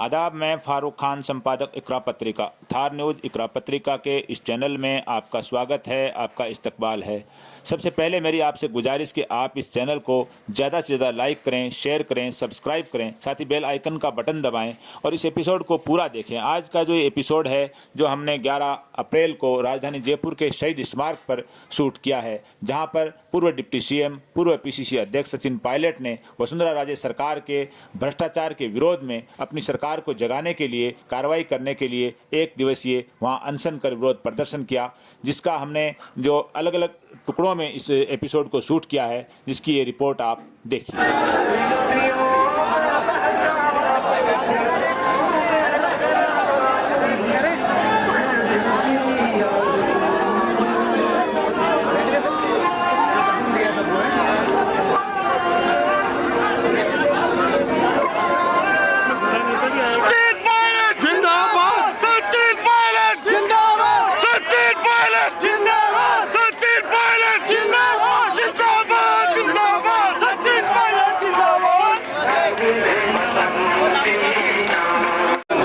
आदाब, मैं फारूक खान, संपादक इकरा पत्रिका। थार न्यूज़ इकरा पत्रिका के इस चैनल में आपका स्वागत है, आपका इस्तकबाल है। सबसे पहले मेरी आपसे गुजारिश कि आप इस चैनल को ज़्यादा से ज़्यादा लाइक करें, शेयर करें, सब्सक्राइब करें, साथ ही बेल आइकन का बटन दबाएं और इस एपिसोड को पूरा देखें। आज का जो एपिसोड है, जो हमने 11 अप्रैल को राजधानी जयपुर के शहीद स्मारक पर शूट किया है, जहां पर पूर्व डिप्टी सीएम, पूर्व पीसीसी अध्यक्ष सचिन पायलट ने वसुंधरा राजे सरकार के भ्रष्टाचार के विरोध में अपनी सरकार को जगाने के लिए, कार्रवाई करने के लिए 1 दिवसीय वहां अनशन कर विरोध प्रदर्शन किया, जिसका हमने जो अलग अलग टुकड़ों में इस एपिसोड को शूट किया है, जिसकी ये रिपोर्ट आप देखिए।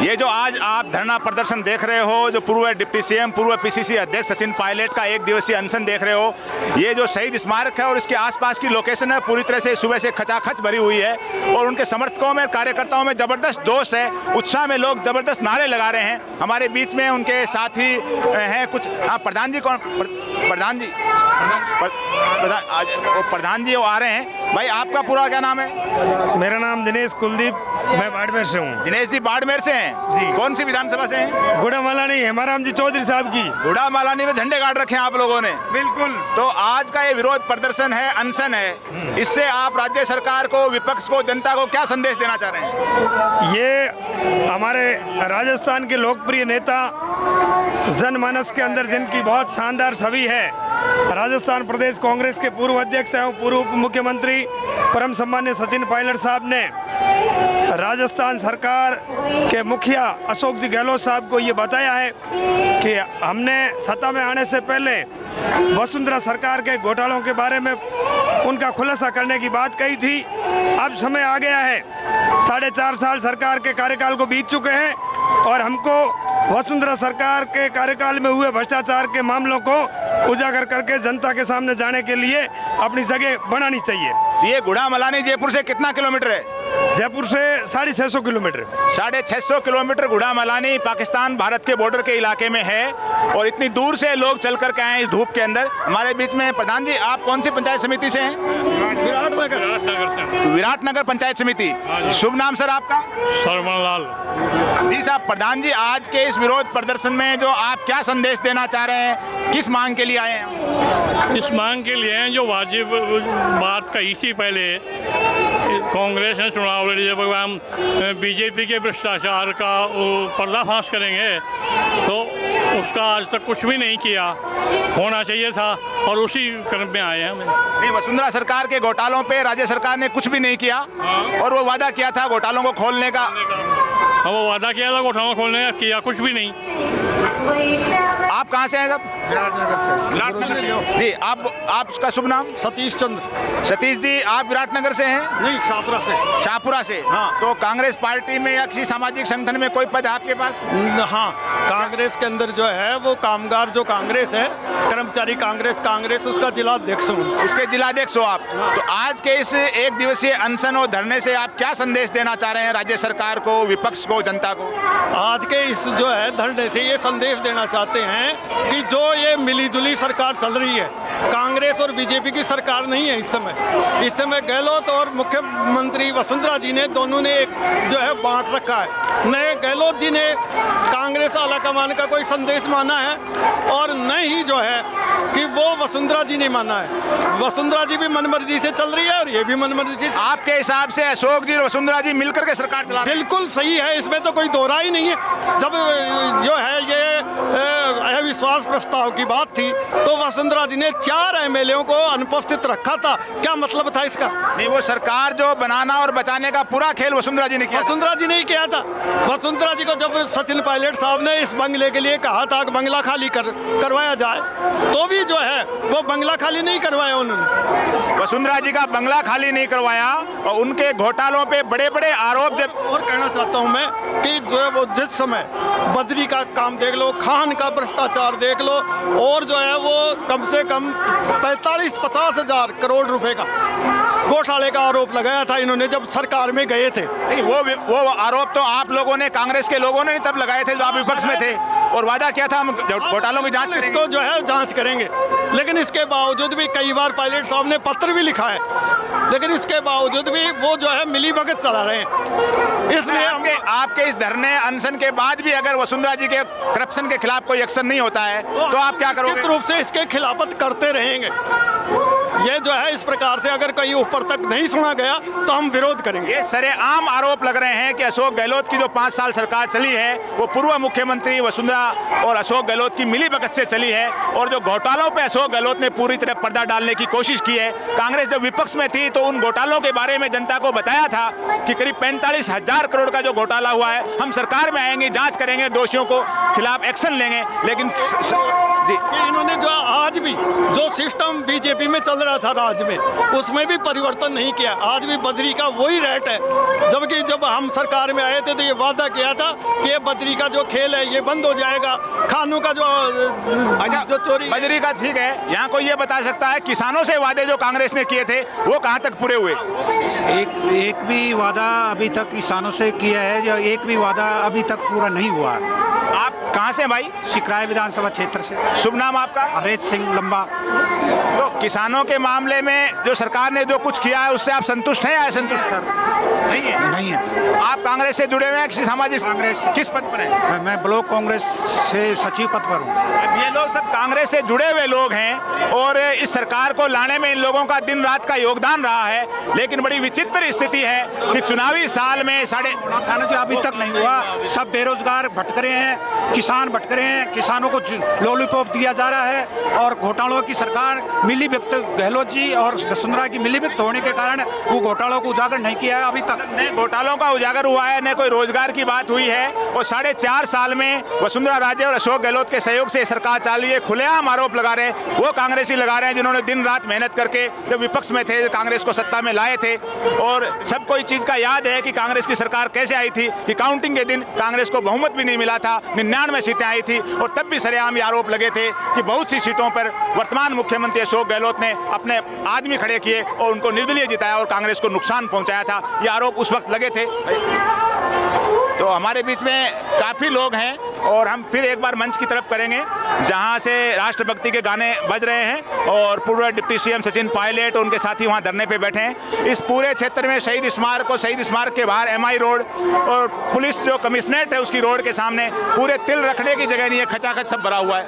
ये जो आज आप धरना प्रदर्शन देख रहे हो, जो पूर्व डिप्टी सीएम, पूर्व पीसीसी अध्यक्ष सचिन पायलट का 1 दिवसीय अनशन देख रहे हो, ये जो शहीद स्मारक है और इसके आसपास की लोकेशन है, पूरी तरह से सुबह से खचाखच भरी हुई है और उनके समर्थकों में, कार्यकर्ताओं में जबरदस्त जोश है, उत्साह में लोग जबरदस्त नारे लगा रहे हैं। हमारे बीच में उनके साथी हैं कुछ। प्रधान जी कौन? प्रधान जी प्रधान जी वो आ रहे हैं। भाई, आपका पूरा क्या नाम है? मेरा नाम दिनेश कुलदीप, मैं बाड़मेर से हूँ। दिनेश जी बाड़मेर से हैं जी। कौन सी विधानसभा से हैं? गुड़ामालानी हेमाराम जी चौधरी साहब की। गुड़ामालानी में झंडे गाड़ रखे हैं आप लोगों ने। बिल्कुल। तो आज का ये विरोध प्रदर्शन है, अनशन है, इससे आप राज्य सरकार को, विपक्ष को, जनता को क्या संदेश देना चाह रहे हैं? ये हमारे राजस्थान के लोकप्रिय नेता, जनमानस के अंदर जिनकी बहुत शानदार छवि है, राजस्थान प्रदेश कांग्रेस के पूर्व अध्यक्ष एवं पूर्व उप मुख्यमंत्री परम सम्मान्य सचिन पायलट साहब ने राजस्थान सरकार के मुखिया अशोक जी गहलोत साहब को ये बताया है कि हमने सत्ता में आने से पहले वसुंधरा सरकार के घोटालों के बारे में उनका खुलासा करने की बात कही थी। अब समय आ गया है, 4.5 साल सरकार के कार्यकाल को बीत चुके हैं और हमको वसुंधरा सरकार के कार्यकाल में हुए भ्रष्टाचार के मामलों को उजागर करके जनता के सामने जाने के लिए अपनी जगह बनानी चाहिए। ये गुड़ामालानी जयपुर से कितना किलोमीटर है? जयपुर से 650 किलोमीटर। 650 किलोमीटर गुड़ामालानी पाकिस्तान भारत के बॉर्डर के इलाके में है और इतनी दूर से लोग चल कर के आए हैं इस धूप के अंदर। हमारे बीच में प्रधान जी, आप कौन सी पंचायत समिति से हैं? विराटनगर पंचायत समिति। शुभ नाम सर आपका? सरवण लाल जी साहब। प्रधान जी, आज के इस विरोध प्रदर्शन में जो आप क्या संदेश देना चाह रहे हैं, किस मांग के लिए आए हैं? इस मांग के लिए जो वाजिब बात कही थी पहले, कांग्रेस ने चुनाव लड़ी, जब हम बीजेपी के भ्रष्टाचार का पर्दाफाश करेंगे तो उसका आज तक कुछ भी नहीं किया, होना चाहिए था और उसी क्रम में आए हैं। नहीं, वसुंधरा सरकार के घोटालों पे राज्य सरकार ने कुछ भी नहीं किया और वो वादा किया था घोटालों को खोलने का। वो वादा किया था घोटाला खोलने का, किया कुछ भी नहीं। आप कहाँ से हैं साहब? विराटनगर से। विराटनगर से जी। आपका शुभ नाम? सतीश चंद्र। सतीश जी, आप विराटनगर से हैं? नहीं, शाहपुरा से। शाहपुरा से। हाँ। तो कांग्रेस पार्टी में या किसी सामाजिक संगठन में कोई पद है आपके पास? हाँ, कांग्रेस के अंदर जो है वो कामगार जो कांग्रेस है, कर्मचारी कांग्रेस उसका जिलाध्यक्ष हूँ। उसके जिलाध्यक्ष हो आप। हाँ। तो आज के इस 1 दिवसीय अनशन और धरने से आप क्या संदेश देना चाह रहे हैं राज्य सरकार को, विपक्ष को, जनता को? आज के इस जो है धरने से ये संदेश देना चाहते हैं कि जो ये मिलीजुली सरकार चल रही है, कांग्रेस और बीजेपी की सरकार नहीं है इस समय गहलोत और मुख्यमंत्री वसुंधरा जी ने दोनों ने एक जो है बांट रखा है। न गहलोत जी ने कांग्रेस आलाकमान का कोई संदेश माना है और न ही जो है कि वो वसुंधरा जी ने माना है। वसुंधरा जी भी मनमर्जी से चल रही है और ये भी मनमर्जी से। आपके हिसाब से अशोक जी और वसुंधरा जी मिलकर के सरकार चला रहे हैं? बिल्कुल सही है, इसमें तो कोई दोहरा ही नहीं है। जब जो है ये अविश्वास प्रस्ताव की बात थी तो वसुंधरा जी ने 4 एमएलए को अनुपस्थित रखा था। क्या मतलब था इसका? नहीं, वो सरकार जो बनाना और बचाने का पूरा खेल वसुंधरा जी ने किया। वसुंधरा जी ने किया था। वसुंधरा जी को जब सचिन पायलट साहब ने इस बंगले के लिए कहा था कि बंगला खाली करवाया जाए, तो भी जो है वो बंगला खाली नहीं करवाया उन्होंने। वसुंधरा जी का बंगला खाली नहीं करवाया और उनके घोटालों पे बड़े बड़े आरोप जब और कहना चाहता हूं मैं कि जो है वो जिस समय बद्री का काम देख लो, खान का भ्रष्टाचार देख लो, और जो है वो कम से कम 45-50 हजार करोड़ रुपए का घोटाले का आरोप लगाया था इन्होंने जब सरकार में गए थे। नहीं, वो आरोप तो आप लोगों ने, कांग्रेस के लोगों ने तब लगाए थे जब आप विपक्ष में थे, और वादा किया था हम घोटालों की जांच करेंगे। इसको जो है जांच करेंगे, लेकिन इसके बावजूद भी कई बार पायलट साहब ने पत्र भी लिखा है, लेकिन इसके बावजूद भी वो जो है मिलीभगत चला रहे हैं। इसलिए आपके इस धरने अनशन के बाद भी अगर वसुंधरा जी के करप्शन के खिलाफ कोई एक्शन नहीं होता है तो आप क्या करोगे? निश्चित रूप से इसके खिलाफत करते रहेंगे। ये जो है इस प्रकार से अगर कहीं ऊपर तक नहीं सुना गया तो हम विरोध करेंगे। ये सरेआम आरोप लग रहे हैं कि अशोक गहलोत की जो 5 साल सरकार चली है वो पूर्व मुख्यमंत्री वसुंधरा और अशोक गहलोत की मिलीभगत से चली है, और जो घोटालों पे अशोक गहलोत ने पूरी तरह पर्दा डालने की कोशिश की है। कांग्रेस जब विपक्ष में थी तो उन घोटालों के बारे में जनता को बताया था कि करीब 45 हजार करोड़ का जो घोटाला हुआ है, हम सरकार में आएंगे, जांच करेंगे, दोषियों को खिलाफ एक्शन लेंगे। लेकिन जी कि इन्होंने जो आज भी जो सिस्टम बीजेपी में चल रहा था राज्य में, उसमें भी परिवर्तन नहीं किया। आज भी बद्री का वही रेट है, जबकि जब हम सरकार में आए थे तो ये वादा किया था कि ये बद्री का जो खेल है ये बंद हो जाएगा। खानों का जो चोरी, बद्री का ठीक है, यहाँ कोई ये बता सकता है किसानों से वादे जो कांग्रेस ने किए थे वो कहाँ तक पूरे हुए? एक भी वादा अभी तक किसानों से किया है, जो एक भी वादा अभी तक पूरा नहीं हुआ। आप कहाँ से भाई? सिकराय विधानसभा क्षेत्र से। शुभ नाम आपका? हरेश सिंह लंबा। तो किसानों के मामले में जो सरकार ने जो कुछ किया है उससे आप संतुष्ट हैं या असंतुष्ट? सर नहीं है। नहीं है। आप कांग्रेस से जुड़े हुए हैं? किसी सामाजिक कांग्रेस किस पद पर हैं? मैं ब्लॉक कांग्रेस से सचिव पद पर हूँ। अब ये लोग सब कांग्रेस से जुड़े हुए लोग हैं और इस सरकार को लाने में इन लोगों का दिन रात का योगदान रहा है, लेकिन बड़ी विचित्र स्थिति है कि चुनावी साल में थाना जो अभी तक नहीं हुआ, सब बेरोजगार भटक रहे हैं, किसान भटक रहे हैं, किसानों को लॉलीपॉप दिया जा रहा है, और घोटालों की सरकार मिलीभगत गहलोत जी और वसुंधरा की मिलीभगत होने के कारण वो घोटालों को उजागर नहीं किया है अभी तक। न घोटालों का उजागर हुआ है, न कोई रोजगार की बात हुई है, और 4.5 साल में वसुंधरा राजे और अशोक गहलोत के सहयोग से सरकार चालू है। खुलेआम आरोप लगा रहे हैं, वो कांग्रेसी लगा रहे हैं जिन्होंने दिन रात मेहनत करके जब विपक्ष में थे कांग्रेस को सत्ता में लाए थे। और सबको इस चीज का याद है कि कांग्रेस की सरकार कैसे आई थी, कि काउंटिंग के दिन कांग्रेस को बहुमत भी नहीं मिला था, 99 सीटें आई थी, और तब भी सरेआम ये आरोप लगे थे कि बहुत सी सीटों पर वर्तमान मुख्यमंत्री अशोक गहलोत ने अपने आदमी खड़े किए और उनको निर्दलीय जिताया और कांग्रेस को नुकसान पहुंचाया था। ये आरोप उस वक्त लगे थे। तो हमारे बीच में काफ़ी लोग हैं और हम फिर एक बार मंच की तरफ करेंगे जहां से राष्ट्रभक्ति के गाने बज रहे हैं और पूर्व डिप्टी सीएम सचिन पायलट और उनके साथी वहां धरने पे बैठे हैं। इस पूरे क्षेत्र में शहीद स्मारक के बाहर MI रोड और पुलिस जो कमिश्नरेट है उसकी रोड के सामने पूरे तिल रखने की जगह नहीं है, खचाखच सब भरा हुआ है।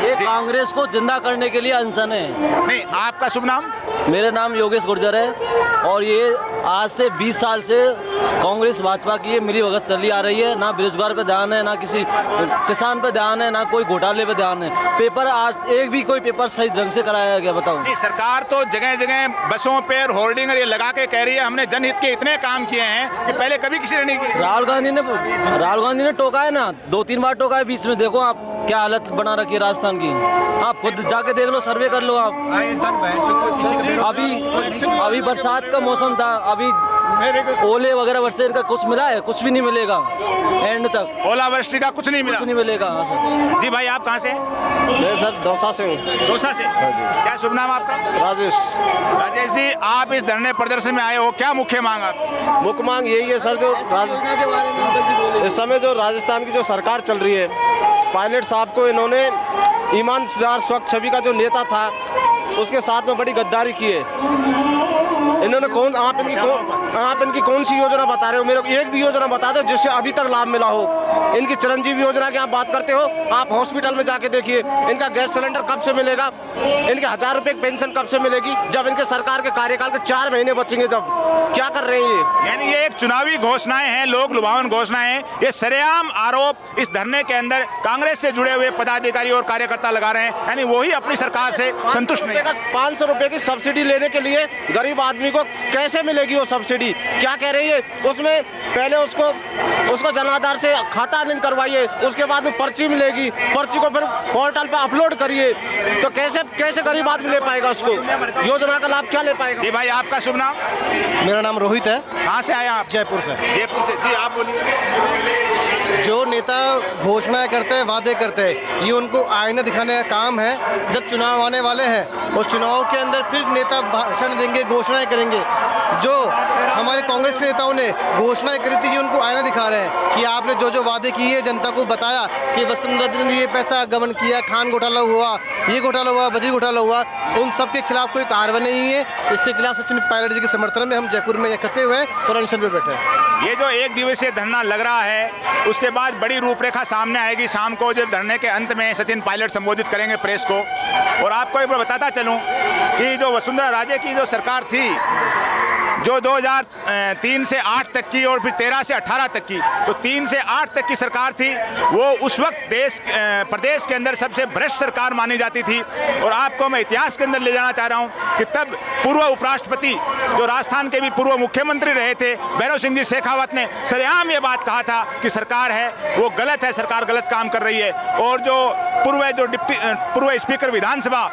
ये कांग्रेस को जिंदा करने के लिए अनशन है। नहीं, आपका शुभ नाम? मेरा नाम योगेश गुर्जर है, और ये आज से 20 साल से कांग्रेस भाजपा की ये मिलीभगत चली आ रही है। ना बेरोजगार पे ध्यान है, ना किसी किसान पे ध्यान है, ना कोई घोटाले पे ध्यान है। पेपर आज एक भी कोई पेपर सही ढंग से कराया गया बताओ? नहीं, सरकार तो जगह जगह बसों पे होर्डिंग ये लगा के कह रही है हमने जनहित के इतने काम किए हैं कि पहले कभी किसी ने नहीं किए। राहुल गांधी ने टोका है ना, 2-3 बार टोका है बीच में। देखो आप क्या हालत बना रखी है राजस्थान की, आप खुद जाके देख लो, सर्वे कर लो आप। अभी बरसात का मौसम था, अभी ओले वगैरह वर्षे का कुछ मिला है? कुछ भी नहीं मिलेगा एंड तक। ओलावृष्टि का कुछ नहीं मिला? कुछ नहीं मिलेगा। हाँ सर। जी भाई, आप कहाँ से? मैं सर दौसा से हूँ। दौसा से? क्या शुभ नाम आपका? राजेश। राजेश जी, आप इस धरने प्रदर्शन में आए हो, क्या मुख्य मांग आपकी? मुख्य मांग यही है सर, जो इस समय जो राजस्थान की जो सरकार चल रही है, पायलट साहब को इन्होंने ईमानदार स्वच्छ छवि का जो नेता था उसके साथ में बड़ी गद्दारी की है। इन्होंने आप इनकी कौन सी योजना बता रहे हो? मेरे को एक भी योजना बता दो जिससे अभी तक लाभ मिला हो। इनकी चिरंजीवी योजना की आप बात करते हो, आप हॉस्पिटल में जाके देखिए इनका गैस सिलेंडर कब से मिलेगा, इनके 1000 रुपए की पेंशन कब से मिलेगी, जब इनके सरकार के कार्यकाल के 4 महीने बचेंगे। जब क्या कर रहे हैं ये? यानी ये एक चुनावी घोषणाएं हैं, लोक लुभावन घोषणाएं हैं। ये सरेआम आरोप इस धरने के अंदर कांग्रेस से जुड़े हुए पदाधिकारी और कार्यकर्ता लगा रहे हैं, यानी वही अपनी सरकार से संतुष्ट नहीं। 500 रुपए की सब्सिडी लेने के लिए गरीब आदमी आदमी को कैसे मिलेगी वो सब्सिडी, क्या कह रही है उसमें? पहले उसको जन आधार से खाता लिंक करवाइए, उसके बाद में पर्ची मिलेगी, पर्ची को फिर पोर्टल पे अपलोड करिए, तो कैसे गरीब आदमी ले पाएगा उसको, योजना का लाभ क्या ले पाएगा? जी भाई, आपका शुभ नाम? मेरा नाम रोहित है। कहाँ से आए आप? जयपुर से। जयपुर से। जी आप बोलिए। जो नेता घोषणाएं करते हैं, वादे करते हैं, ये उनको आईना दिखाने का काम है। जब चुनाव आने वाले हैं और चुनाव के अंदर फिर नेता भाषण देंगे, घोषणाएं करेंगे। जो हमारे कांग्रेस के नेताओं ने घोषणाएं करी थी, ये उनको आईना दिखा रहे हैं कि आपने जो वादे किए, जनता को बताया कि वसुंधरा जी ने ये पैसा गबन किया, खान घोटाला हुआ, ये घोटाला हुआ, बजरी घोटाला हुआ, उन सब के खिलाफ कोई कार्रवाई नहीं है। इसके खिलाफ सचिन पायलट जी के समर्थन में हम जयपुर में इकट्ठे हुए हैं और अनशन पे बैठे हैं। ये जो 1 दिवसीय धरना लग रहा है, उसके बाद बड़ी रूपरेखा सामने आएगी शाम को, जब धरने के अंत में सचिन पायलट संबोधित करेंगे प्रेस को। और आपको एक बार बताता चलूं कि जो वसुंधरा राजे की जो सरकार थी, जो 2003 से 8 तक की और फिर 13 से 18 तक की, तो 3 से 8 तक की सरकार थी, वो उस वक्त प्रदेश के अंदर सबसे भ्रष्ट सरकार मानी जाती थी। और आपको मैं इतिहास के अंदर ले जाना चाह रहा हूं कि तब पूर्व उपराष्ट्रपति, जो राजस्थान के भी पूर्व मुख्यमंत्री रहे थे, भैरव सिंह जी शेखावत ने सरेआम ये बात कहा था कि सरकार है वो गलत है, सरकार गलत काम कर रही है। और जो पूर्व स्पीकर विधानसभा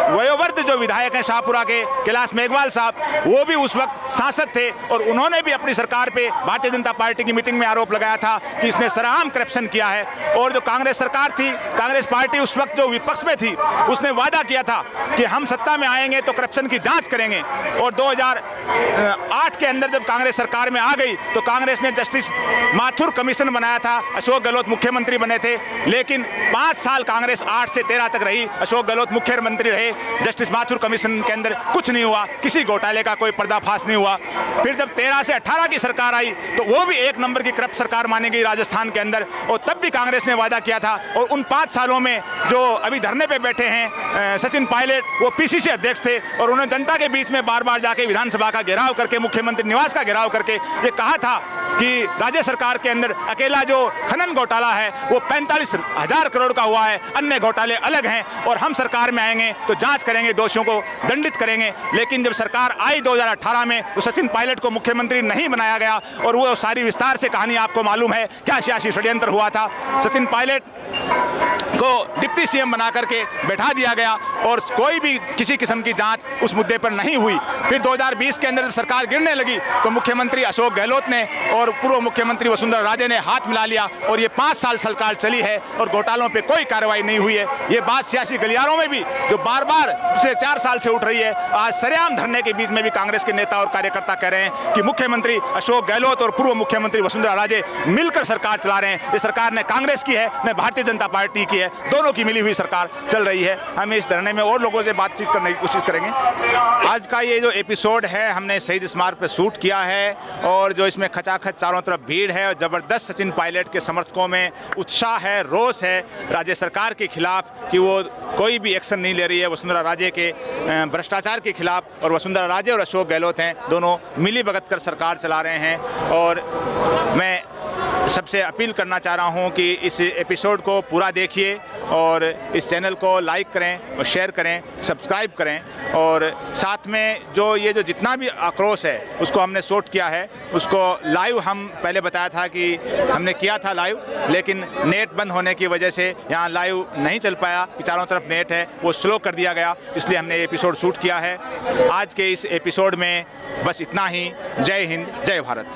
वयोवृद्ध जो विधायक हैं शाहपुरा के, कैलाश मेघवाल साहब, वो भी उस वक्त सांसद थे और उन्होंने भी अपनी सरकार पे भारतीय जनता पार्टी की मीटिंग में आरोप लगाया था कि इसने सरेआम करप्शन किया है। और जो कांग्रेस सरकार थी, कांग्रेस पार्टी उस वक्त जो विपक्ष में थी, उसने वादा किया था कि हम सत्ता में आएंगे तो करप्शन की जांच करेंगे। और 2008 के अंदर जब कांग्रेस सरकार में आ गई तो कांग्रेस ने जस्टिस माथुर कमीशन बनाया था, अशोक गहलोत मुख्यमंत्री बने थे। लेकिन 5 साल कांग्रेस 8 से 13 तक रही, अशोक गहलोत मुख्यमंत्री रहे, जस्टिस माथुर कमीशन के अंदर कुछ नहीं हुआ, किसी घोटाले का कोई पर्दाफाश नहीं हुआ। फिर जब 13 से 18 की सरकार आई तो वो भी 1 नंबर की करप्ट सरकार मानी गई राजस्थान के अंदर, और तब भी कांग्रेस ने वादा किया था। और उन 5 सालों में जो अभी धरने पे बैठे हैं सचिन पायलट, वो पीसीसी अध्यक्ष थे और उन्होंने जनता के बीच में बार बार जाके विधानसभा का घेराव करके, मुख्यमंत्री निवास का घेराव करके ये कहा था कि राज्य सरकार के अंदर अकेला जो खनन घोटाला है वो 45,000 करोड़ का हुआ है, अन्य घोटाले अलग हैं, और हम सरकार में आएंगे तो जांच करेंगे, दोषियों को दंडित करेंगे। लेकिन जब सरकार आई 2018 में तो सचिन पायलट को मुख्यमंत्री नहीं बनाया गया, और वो सारी विस्तार से कहानी आपको मालूम है, क्या सियासी षड्यंत्र हुआ था। सचिन पायलट को डिप्टी सीएम बना करके बैठा दिया गया और कोई भी किसी किस्म की जांच उस मुद्दे पर नहीं हुई। फिर 2020 के अंदर जब सरकार गिरने लगी तो मुख्यमंत्री अशोक गहलोत ने और पूर्व मुख्यमंत्री वसुंधरा राजे ने हाथ मिला लिया और ये 5 साल सरकार चली है और घोटालों पे कोई कार्रवाई नहीं हुई है। ये बात सियासी गलियारों में भी जो बार बार पिछले 4 साल से उठ रही है, आज सरेआम धरने के बीच में भी कांग्रेस के नेता और कार्यकर्ता कह रहे हैं कि मुख्यमंत्री अशोक गहलोत और पूर्व मुख्यमंत्री वसुंधरा राजे मिलकर सरकार चला रहे हैं। ये सरकार न कांग्रेस की है न भारतीय जनता पार्टी की है, दोनों की मिली हुई सरकार चल रही है। हम इस धरने में और लोगों से बातचीत करने की कोशिश करेंगे। आज का ये जो एपिसोड है हमने शहीद स्मारक पर शूट किया है और जो इसमें खचाखच चारों तरफ भीड़ है और ज़बरदस्त सचिन पायलट के समर्थकों में उत्साह है, रोष है राज्य सरकार के खिलाफ कि वो कोई भी एक्शन नहीं ले रही है वसुंधरा राजे के भ्रष्टाचार के खिलाफ। और वसुंधरा राजे और अशोक गहलोत हैं, दोनों मिली भगत कर सरकार चला रहे हैं। और मैं सबसे अपील करना चाह रहा हूं कि इस एपिसोड को पूरा देखिए और इस चैनल को लाइक करें और शेयर करें, सब्सक्राइब करें। और साथ में जो जितना भी आक्रोश है उसको हमने शूट किया है, उसको लाइव हम पहले बताया था कि हमने किया था लाइव, लेकिन नेट बंद होने की वजह से यहाँ लाइव नहीं चल पाया कि चारों तरफ नेट है, वो स्लो कर दिया गया, इसलिए हमने एपिसोड शूट किया है। आज के इस एपिसोड में बस इतना ही। जय हिंद, जय भारत।